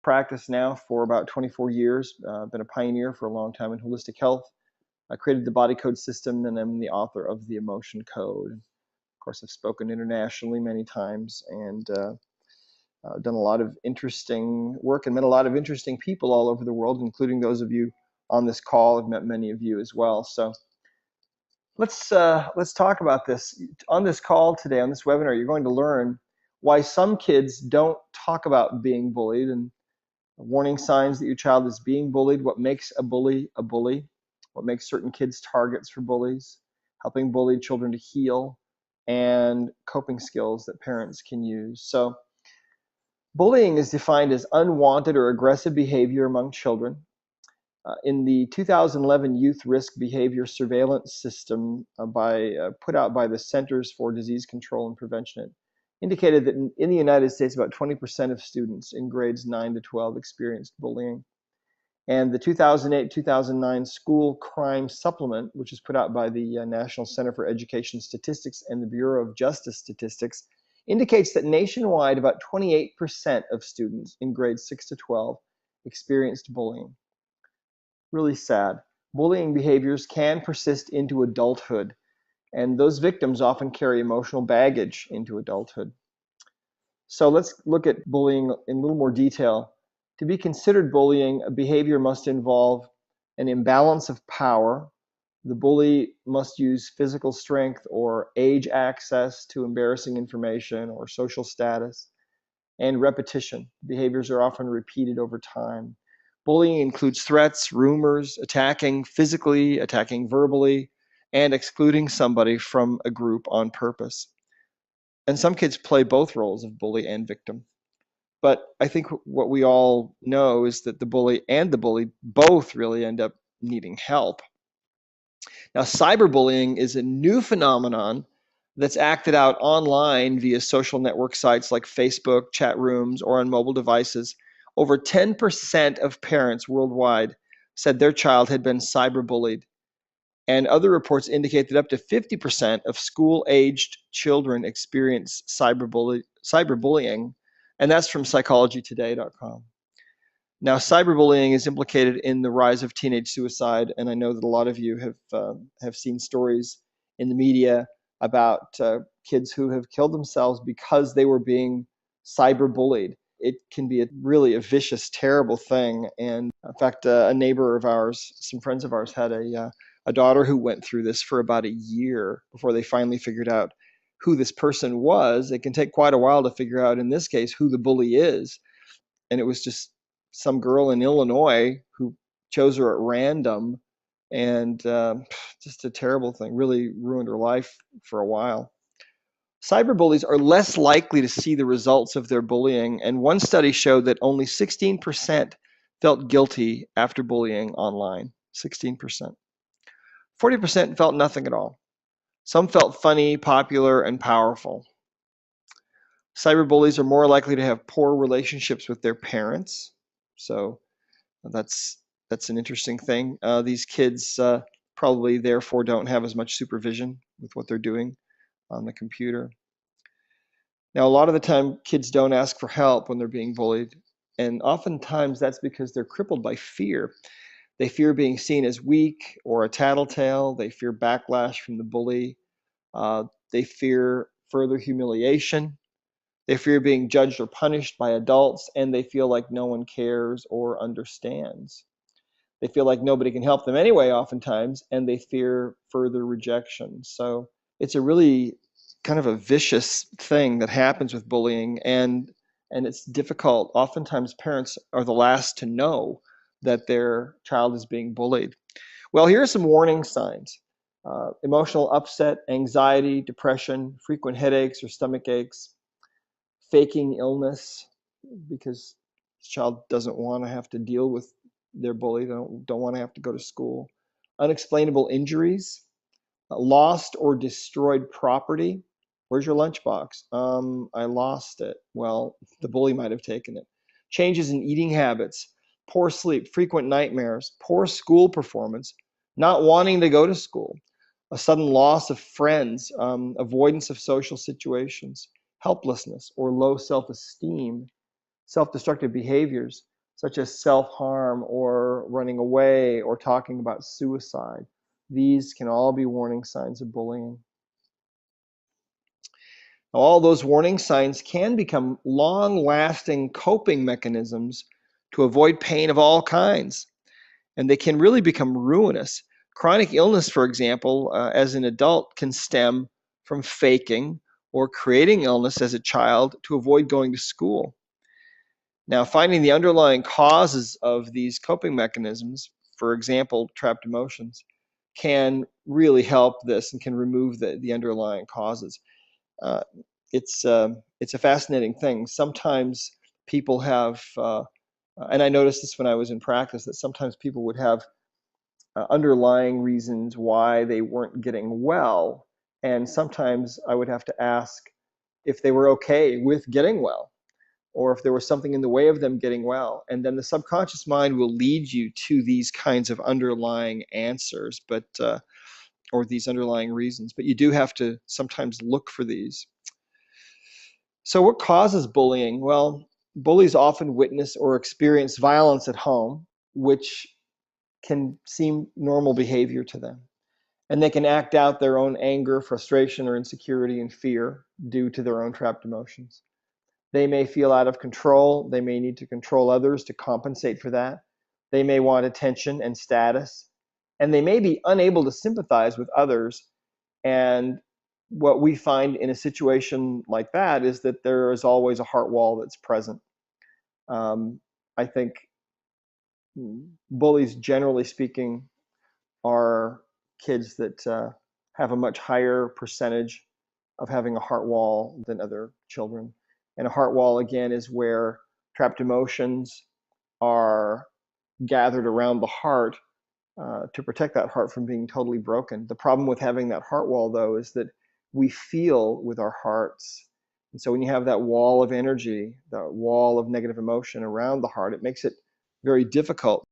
practice now for about 24 years. I've been a pioneer for a long time in holistic health. I created the body code system, and I'm the author of the emotion code. Of course, I've spoken internationally many times and done a lot of interesting work and met a lot of interesting people all over the world, including those of you on this call. I've met many of you as well. So let's talk about this. On this call today, on this webinar, you're going to learn why some kids don't talk about being bullied, and warning signs that your child is being bullied, what makes a bully, what makes certain kids targets for bullies, helping bullied children to heal, and coping skills that parents can use. So bullying is defined as unwanted or aggressive behavior among children. In the 2011 Youth Risk Behavior Surveillance System put out by the Centers for Disease Control and Prevention, it indicated that in the United States, about 20% of students in grades 9 to 12 experienced bullying. And the 2008-2009 School Crime Supplement, which is put out by the National Center for Education Statistics and the Bureau of Justice Statistics, indicates that nationwide, about 28% of students in grades 6 to 12 experienced bullying. Really sad. Bullying behaviors can persist into adulthood, and those victims often carry emotional baggage into adulthood. So let's look at bullying in a little more detail. To be considered bullying, a behavior must involve an imbalance of power. The bully must use physical strength or age access to embarrassing information or social status, and repetition. Behaviors are often repeated over time. Bullying includes threats, rumors, attacking physically, attacking verbally, and excluding somebody from a group on purpose. And some kids play both roles of bully and victim. But I think what we all know is that the bully and the bullied both really end up needing help. Now, cyberbullying is a new phenomenon that's acted out online via social network sites like Facebook, chat rooms, or on mobile devices. Over 10% of parents worldwide said their child had been cyberbullied. And other reports indicate that up to 50% of school-aged children experience cyberbullying, and that's from psychologytoday.com. Now, cyberbullying is implicated in the rise of teenage suicide, and I know that a lot of you have seen stories in the media about kids who have killed themselves because they were being cyberbullied. It can be really a vicious, terrible thing. And in fact, a neighbor of ours, some friends of ours, had a daughter who went through this for about a year before they finally figured out who this person was. It can take quite a while to figure out, in this case, who the bully is. And it was just some girl in Illinois who chose her at random, and just a terrible thing. Really ruined her life for a while. Cyberbullies are less likely to see the results of their bullying, and one study showed that only 16% felt guilty after bullying online. 16%. 40% felt nothing at all. Some felt funny, popular, and powerful. Cyberbullies are more likely to have poor relationships with their parents. So that's an interesting thing. These kids probably therefore don't have as much supervision with what they're doing on the computer. Now, a lot of the time, kids don't ask for help when they're being bullied, and oftentimes that's because they're crippled by fear. They fear being seen as weak or a tattletale. They fear backlash from the bully. They fear further humiliation. They fear being judged or punished by adults, and they feel like no one cares or understands. They feel like nobody can help them anyway, oftentimes, and they fear further rejection. So it's a really kind of a vicious thing that happens with bullying, and it's difficult. Oftentimes, parents are the last to know that their child is being bullied. Well, here are some warning signs. Emotional upset, anxiety, depression, frequent headaches or stomach aches, faking illness because the child doesn't want to have to deal with their bully, don't want to have to go to school, unexplainable injuries, lost or destroyed property. Where's your lunchbox? I lost it. Well, the bully might have taken it. Changes in eating habits, poor sleep, frequent nightmares, poor school performance, not wanting to go to school, a sudden loss of friends, avoidance of social situations, helplessness or low self-esteem, self-destructive behaviors, such as self-harm or running away or talking about suicide. These can all be warning signs of bullying. All those warning signs can become long-lasting coping mechanisms to avoid pain of all kinds, and they can really become ruinous. Chronic illness, for example, as an adult, can stem from faking or creating illness as a child to avoid going to school. Now, finding the underlying causes of these coping mechanisms, for example, trapped emotions, can really help this and can remove the underlying causes. Uh, it's a fascinating thing. Sometimes people have, and I noticed this when I was in practice, that sometimes people would have underlying reasons why they weren't getting well, and sometimes I would have to ask if they were okay with getting well, or if there was something in the way of them getting well. And then the subconscious mind will lead you to these kinds of underlying answers, or these underlying reasons. But you do have to sometimes look for these. So what causes bullying? Well, bullies often witness or experience violence at home, which can seem normal behavior to them. And they can act out their own anger, frustration, or insecurity and fear due to their own trapped emotions. They may feel out of control. They may need to control others to compensate for that. They may want attention and status. And they may be unable to sympathize with others. And what we find in a situation like that is that there is always a heart wall that's present. I think bullies, generally speaking, are kids that have a much higher percentage of having a heart wall than other children. And a heart wall, again, is where trapped emotions are gathered around the heart to protect that heart from being totally broken. The problem with having that heart wall, though, is that we feel with our hearts. And so when you have that wall of energy, that wall of negative emotion around the heart, it makes it very difficult